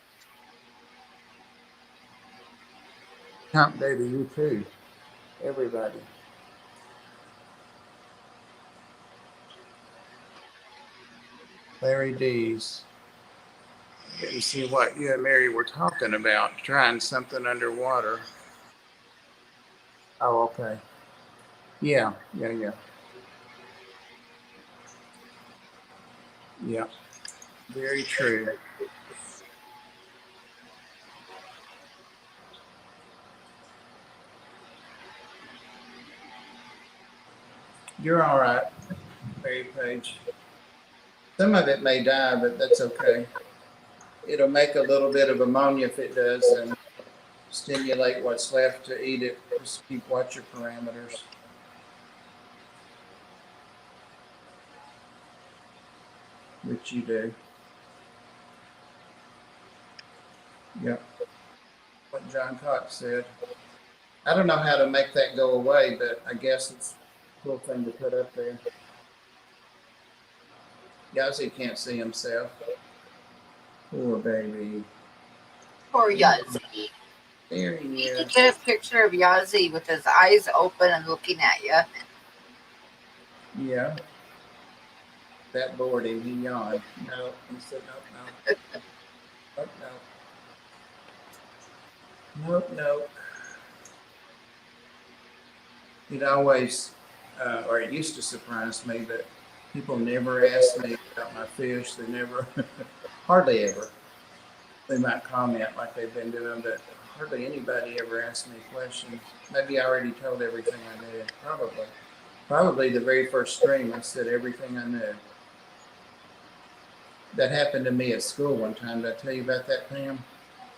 Count day to you too, everybody. Larry D's. Didn't see what you and Mary were talking about, trying something underwater. Oh, okay. Yeah. Yeah. Very true. You're all right, Mary Page. Some of it may die, but that's okay. It'll make a little bit of ammonia if it does and stimulate what's left to eat it. Just watch your parameters. Which you do. Yep. What John Cox said. I don't know how to make that go away, but I guess it's a cool thing to put up there. Yazzie can't see himself. Poor baby. Poor Yazzie. There he You is. can get a picture of Yazzie with his eyes open and looking at you. Yeah. That bored him. He yawned. No. He said, no. Nope. It always, or it used to surprise me, but people never ask me about my fish. They never, hardly ever. They might comment like they've been doing, but hardly anybody ever asked me questions. Maybe I already told everything I knew. Probably the very first stream, I said everything I knew. That happened to me at school one time. Did I tell you about that, Pam?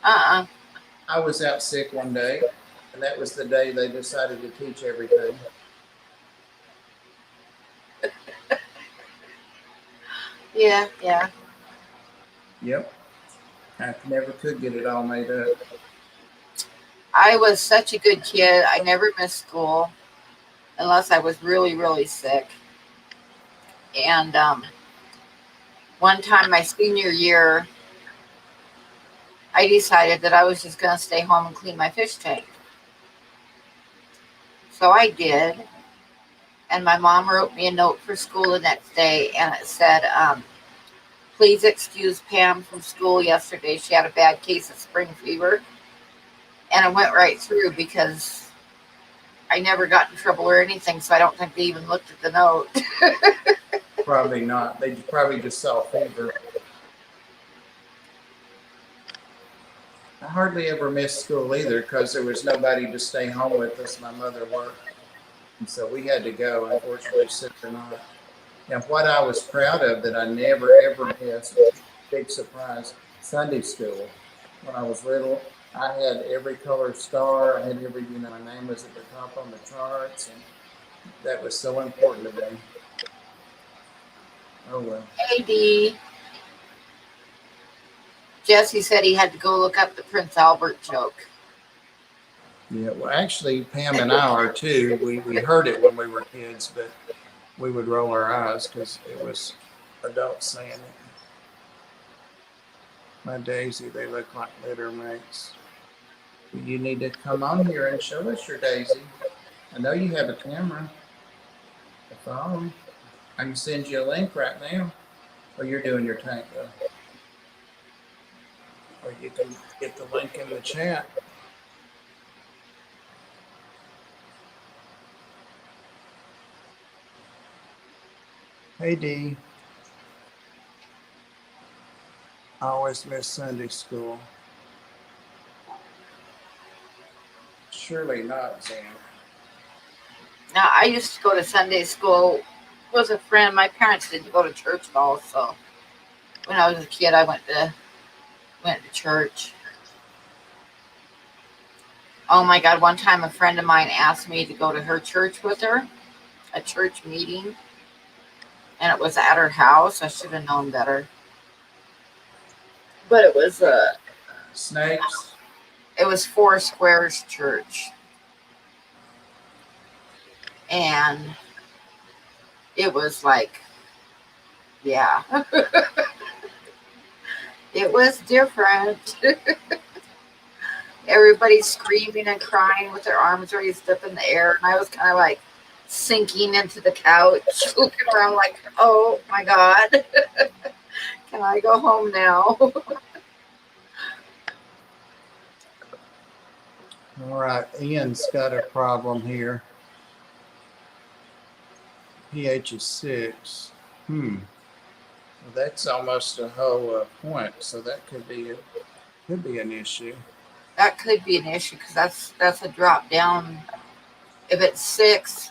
I was out sick one day, and that was the day they decided to teach everything. Yeah. Yep. I never could get it all made up. I was such a good kid. I never missed school unless I was really, really sick. And One time, my senior year, I decided that I was just going to stay home and clean my fish tank. So I did. And my mom wrote me a note for school the next day, and it said, please excuse Pam from school yesterday. She had a bad case of spring fever. And it went right through because I never got in trouble or anything, so I don't think they even looked at the note. Probably not. They probably just saw fever. I hardly ever missed school either because there was nobody to stay home with us. My mother worked, and so we had to go, unfortunately, sick or not. Now, what I was proud of that I never ever missed, big surprise, Sunday school. When I was little, I had every color star. I had every, my name was at the top on the charts, and that was so important to me. Oh well. Hey, Dee. Jesse said he had to go look up the Prince Albert joke. Yeah, well, actually, Pam and I are too. We heard it when we were kids, but we would roll our eyes because it was adults saying it. My Daisy, they look like litter mates. You need to come on here and show us your Daisy. I know you have a camera, a phone. I can send you a link right now. Or you're doing your tank though. Or you can get the link in the chat. Hey Dee. I always miss Sunday school. Surely not, Zan. Now, I used to go to Sunday school with a friend. My parents didn't go to church at all, so when I was a kid, I went to church. Oh my God! One time, a friend of mine asked me to go to her church with her, a church meeting, and it was at her house. I should have known better, but it was Snakes. It was Four Squares Church, and it was like, yeah, it was different. Everybody screaming and crying with their arms raised up in the air, and I was kind of like sinking into the couch, looking around like, oh my God, can I go home now? All right, Ian's got a problem here. pH is 6. Well, that's almost a whole point, so that could be an issue. That could be an issue because that's a drop down. If it's 6,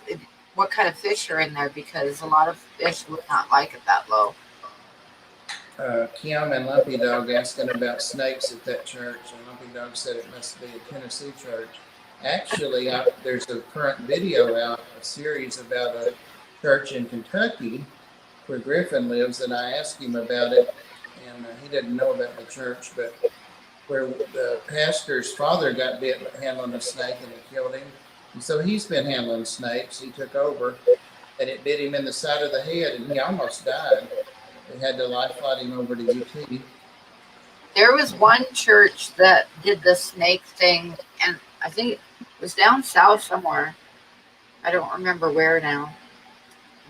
what kind of fish are in there? Because a lot of fish would not like it that low. Kim and Lumpy Dog asking about snakes at that church, and Lumpy Dog said it must be a Tennessee church. Actually, there's a current video out, a series about a church in Kentucky where Griffin lives, and I asked him about it, and he didn't know about the church, but where the pastor's father got bit handling a snake and it killed him. And so he's been handling snakes. He took over, and it bit him in the side of the head, and he almost died. They had to life flight him over to UT. There was one church that did the snake thing, and I think it was down south somewhere. I don't remember where now.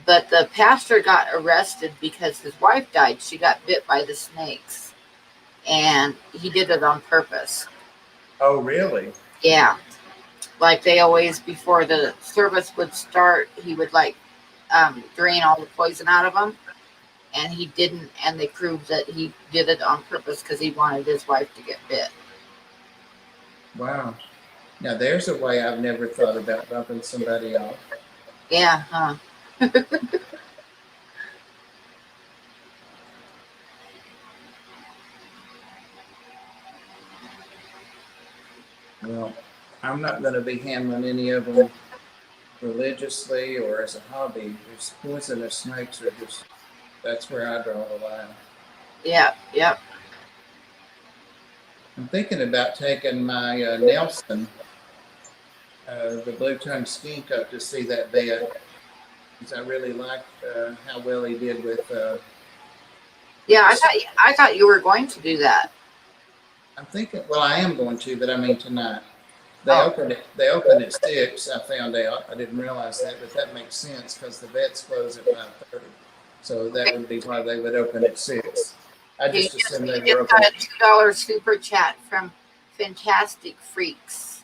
But the pastor got arrested because his wife died. She got bit by the snakes, and he did it on purpose. Oh, really? Yeah. Like they always, before the service would start, he would drain all the poison out of them. And he didn't, and they proved that he did it on purpose because he wanted his wife to get bit. Wow. Now, there's a way I've never thought about bumping somebody off. Yeah, huh? Well, I'm not going to be handling any of them religiously or as a hobby. There's poisonous snakes are just, that's where I draw the line. Yep. I'm thinking about taking my Nelson, the blue-tongued skink, up to see that bed, because I really liked how well he did with Yeah, I thought you were going to do that. I'm thinking, well, I am going to, but I mean tonight. They Oh, open it. They open at 6. I found out. I didn't realize that, but that makes sense because the vets close at 5:30. So that okay. would be why they would open at 6. I You just just, assumed they you were just open got at. a $2 super chat from Fantastic Freaks.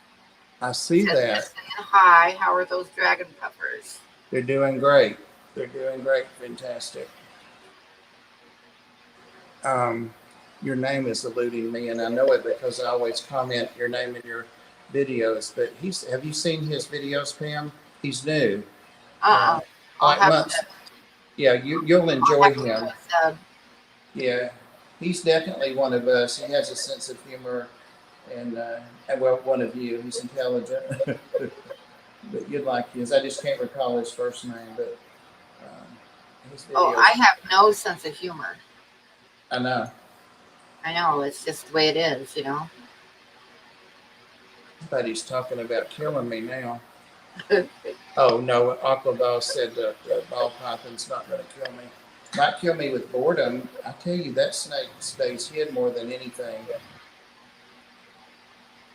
I see Says that. just saying hi. How are those dragon puffers? They're doing great. They're doing great. Fantastic. Um, your name is eluding me, and I know it because I always comment your name in your videos. But have you seen his videos, Pam? He's new, Uh-uh. I'll like have months. Yeah, you'll I'll enjoy have to do him. a sub. Yeah, he's definitely one of us. He has a sense of humor, and well, one of you. He's intelligent, but you'd like his. I just can't recall his first name, but his Oh, videos. I have no sense of humor. I know. I know, it's just the way it is, you know. But he's talking about killing me now. Oh no, Aquaball said that the ball python's not going to kill me. Might kill me with boredom. I tell you, that snake stays hid more than anything.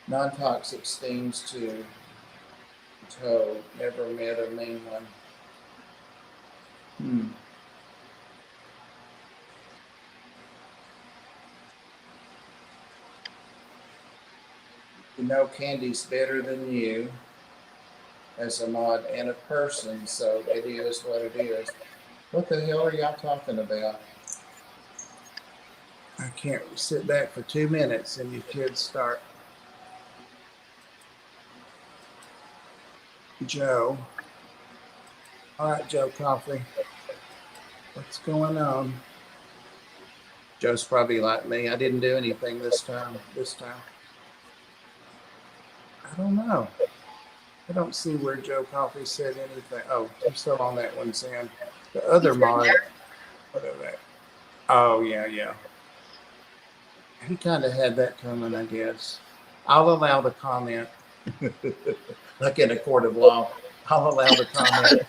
Non-toxic stings to toe. Never met a mean one. Hmm. You know, Candy's better than you as a mod and a person, so it is what it is. What the hell are y'all talking about? I can't sit back for 2 minutes and you kids start. Joe. All right, Joe Coffee. What's going on? Joe's probably like me. I didn't do anything this time. I don't know. I don't see where Joe Coffee said anything. Oh, I'm still on that one, Sam. The other He's right mod. there. What is that? Oh, yeah. He kind of had that coming, I guess. I'll allow the comment. Like in a court of law. I'll allow the comment.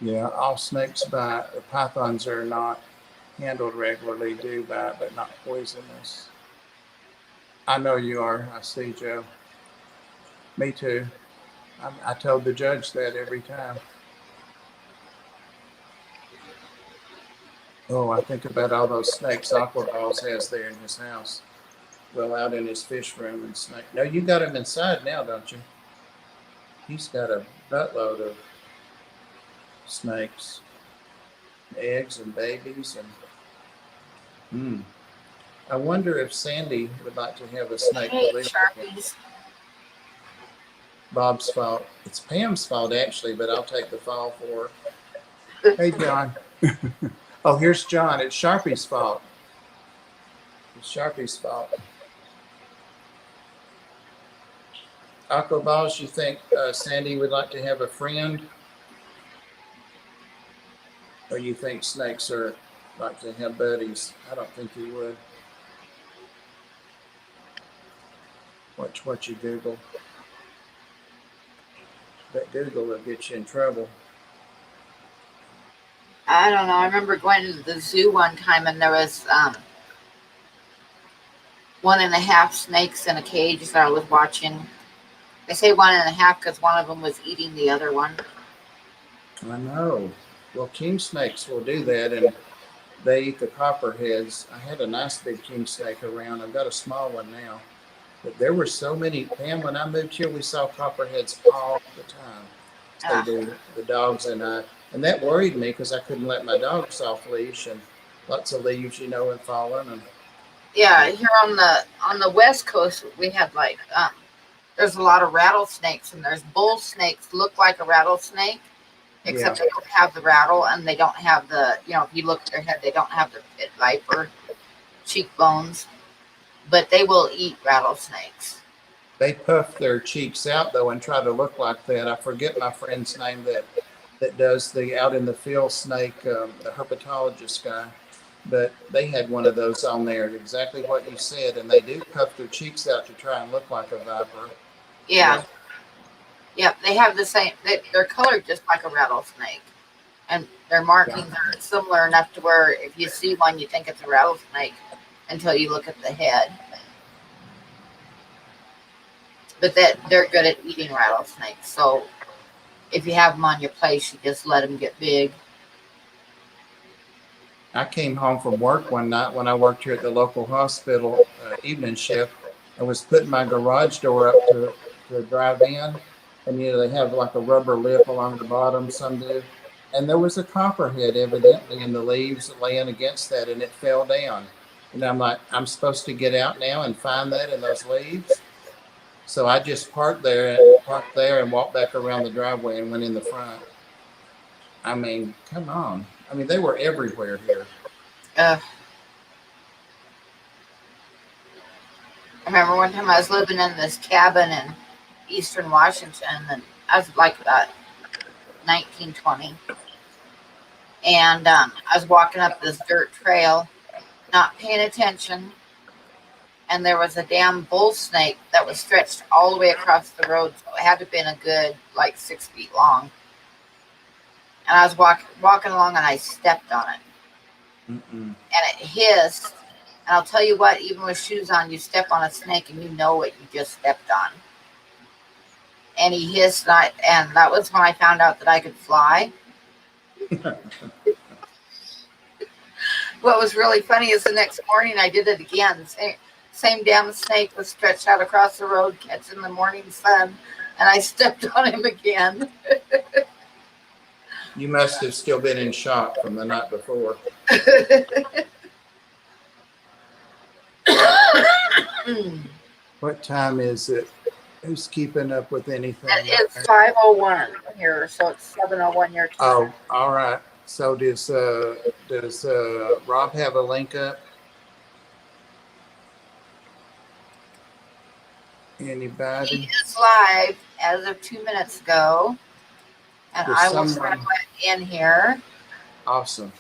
Yeah, all snakes bite. The pythons are not handled regularly, do bite, but not poisonous. I know you are. I see, Joe. Me too. I told the judge that every time. Oh, I think about all those snakes Aquaballs has there in his house. Well, out in his fish room and snake. No, you got him inside now, don't you? He's got a buttload of snakes, eggs and babies, and I wonder if Sandy would like to have a snake to Hey, live with. Sharpies. Bob's fault. It's Pam's fault actually, but I'll take the fall for her. Hey, John. Oh, here's John. It's Sharpie's fault. It's Sharpie's fault. Aquaballs, you think Sandy would like to have a friend? Or you think snakes are like to have buddies? I don't think he would. Watch what you Google. That Google will get you in trouble. I don't know. I remember going to the zoo one time and there was 1.5 snakes in a cage that I was watching. They say 1.5 because one of them was eating the other one. I know. Well, king snakes will do that, and they eat the copperheads. I had a nice big king snake around. I've got a small one now. But there were so many. Pam, when I moved here, we saw copperheads all the time. They do, the dogs and I. And that worried me because I couldn't let my dogs off leash, and lots of leaves, and falling. And Yeah, here on the West Coast, we have like there's a lot of rattlesnakes, and there's bull snakes look like a rattlesnake, except they don't have the rattle, and they don't have the if you look at their head, they don't have the pit viper cheekbones, but they will eat rattlesnakes. they puff their cheeks out though and try to look like that. I forget my friend's name that does the out in the field snake, the herpetologist guy. But they had one of those on there, exactly what you said, and they do puff their cheeks out to try and look like a viper. Yeah. Yep, they have the same. They're colored just like a rattlesnake, and their markings are similar enough to where if you see one, you think it's a rattlesnake until you look at the head. But that they're good at eating rattlesnakes. So if you have them on your place, you just let them get big. I came home from work one night when I worked here at the local hospital evening shift. I was putting my garage door up to drive in, and they have like a rubber lip along the bottom, some do. And there was a copperhead evidently in the leaves laying against that, and it fell down. And I'm like, I'm supposed to get out now and find that in those leaves. So I just parked there and walked back around the driveway and went in the front. I mean, come on. I mean, they were everywhere here. I remember one time I was living in this cabin in Eastern Washington, and I was like about 1920. And I was walking up this dirt trail, not paying attention, and there was a damn bull snake that was stretched all the way across the road. So it had to have been a good like 6 feet long. And I was walking along, and I stepped on it. And it hissed. And I'll tell you what, even with shoes on, you step on a snake and you know what you just stepped on. And he hissed, and that was when I found out that I could fly. What was really funny is the next morning I did it again. Same damn snake was stretched out across the road, catching the morning sun, and I stepped on him again. You must have still been in shock from the night before. What time is it? Who's keeping up with anything? It's 5:01 here, so it's 7:01 your time. Oh, all right. So does Rob have a link up? Anybody? He is live as of 2 minutes ago, and Does I will someone- start in here. Awesome.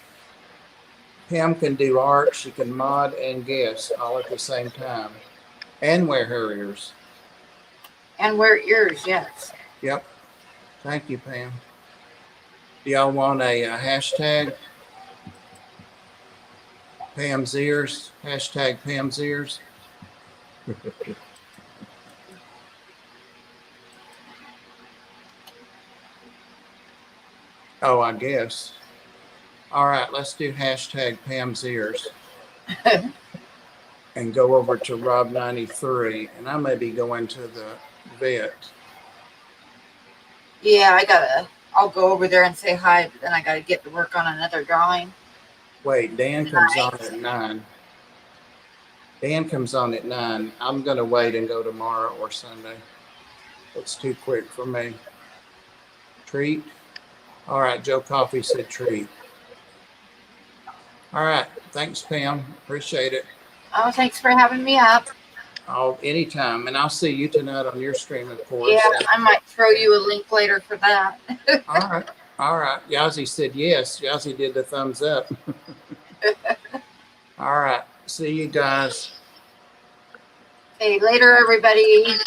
Pam can do art. She can mod and guest all at the same time, and wear her ears. And wear ears, yes. Yep. Thank you, Pam. Do y'all want a hashtag? Pam's ears. Hashtag Pam's ears. Oh, I guess. All right, let's do hashtag Pam's ears. And go over to Rob 93. And I may be going to the vet. Yeah, I'll go over there and say hi, but then I gotta get to work on another drawing. Wait, Dan comes on at 9. Dan comes on at 9. I'm going to wait and go tomorrow or Sunday. It's too quick for me. Treat? All right, Joe Coffey said treat. All right, thanks, Pam. Appreciate it. Oh, thanks for having me up. Oh, anytime. And I'll see you tonight on your stream, of course. Yeah, I might throw you a link later for that. All right. All right. Yazzie said yes. Yazzie did the thumbs up. All right. See you guys. Okay, later, everybody.